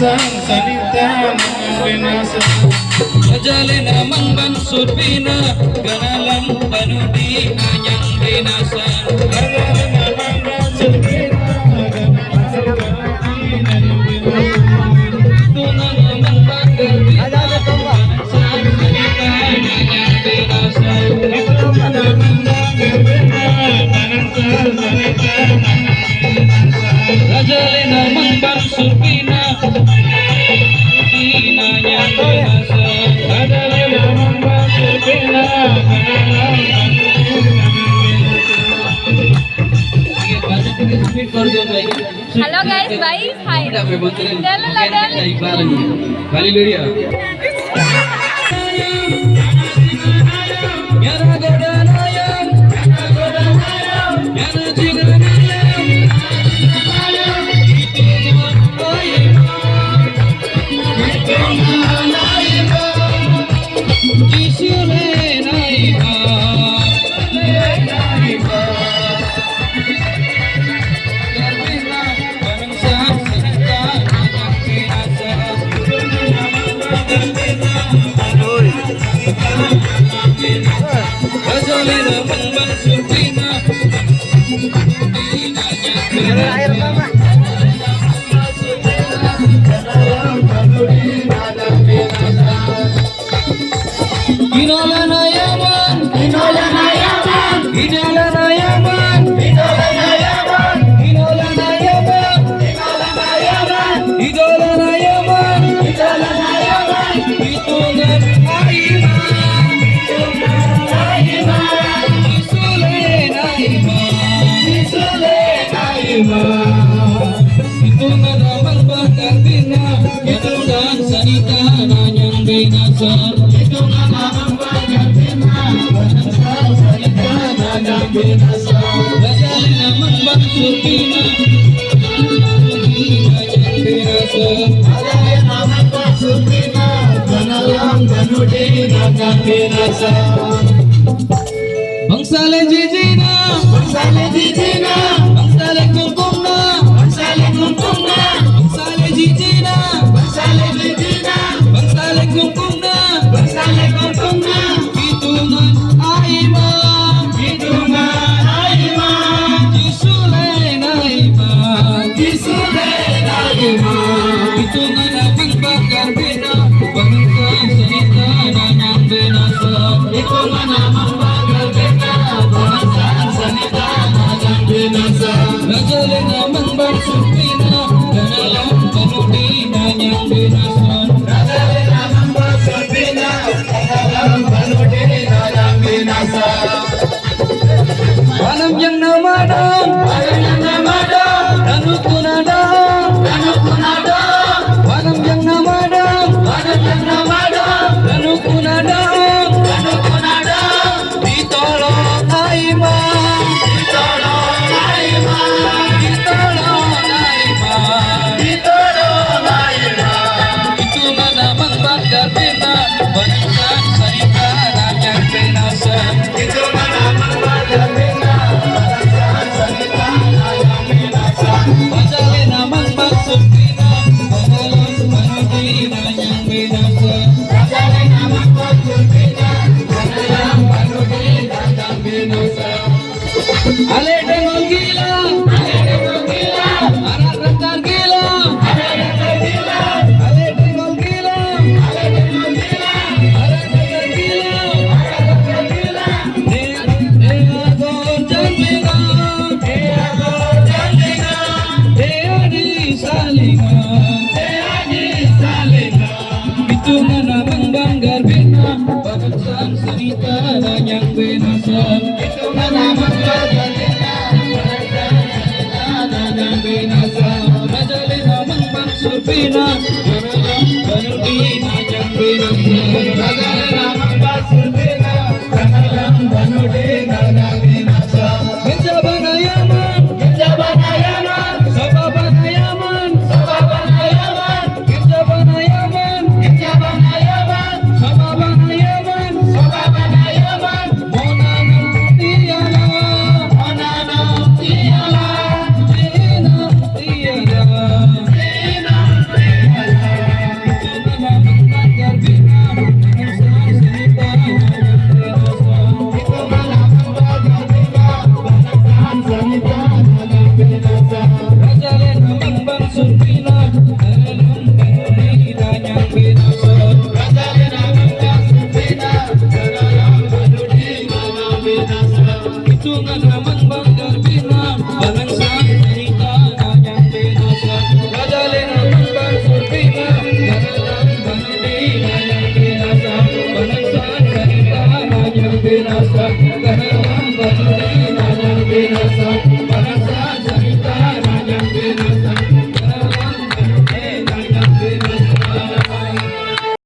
sanita binasa Majalina mangban surpina ganalang panudi anyang binasa Majalina mangban surpina Tungan mangban garbina sanita anyang binasa Majalina mangban surpina Halo guys, baik. Hai. Itu ngadamang bakal bina Yadang sanita nanyang binasa Itu ngadamang bakal bina Yadang sanita nanyang binasa Bagal namang bangsur bina Nanyang binasa Bagal namang bangsur bina Ganalang ganudi nanyang binasa Bangsale jijina Bangsale jijina Bangsale kungkungna Bangsale kungkungna Bangsale jijina Bangsale jijina Bangsale kungkungna Bangsale kungkungna Hitungan aima Hitungan aima Jisule naima Jisule naima Hitungan abang bakar bina Bangsa sanita nanyang binasa Hitungan abang bakar bina Bangsa sanita nanyang binasa Najalin namang bangsur bina Ganalang panudi nanyang binasa Najalin namang bangsur bina Ganalang panudi nanyang binasa Wanam yang namadang Wanam yang namadang Danut kunadang Danut kunadang Wanam yang namadang Wanam yang namadang Danut kunadang Danut kunadang Ditolong aimah Ditolong aimah Ditolong aimah Ditolong aimah Itu namang bakal bina Bangsa sanita nanyang binasa Itu namang bakal bina Bangsa sanita nanyang binasa Majalin namang bangsur bina Ganalang panudi nanyang binasa Majalin namang bangsur bina Ganalang panudi nanyang binasa Ale dengol gila Ale dengol gila Anak rentar gila Ale rentar gila Ale dengol gila Ale dengol gila Anak rentar gila Anak rentar gila Dea gorjang bina Dea gorjang bina Dea di salinga Dea di salinga Itu namang banggar bina Bangsa sanita nanyang binasa Itu namang banggar bina Bangsa sanita nanyang binasa Majalin namang bangsur bina Ganalang panudi nanyang binasa Majalin namang bangsur bina Ganalang panudi nanyang binasa Genjabanayaman Genjabanayaman Sababanayaman Sababanayaman Genjabanayaman Genjabanayaman Sababanayaman Sababanayaman Monanam tiala Monanam tiala Tinam tiala Tinam tiala sungan naman banggang pinang balansang salita na niyang pinasa kadali naman bang sulpina kanalang banadi na niyang pinasa balansang salita na niyang pinasa kanalang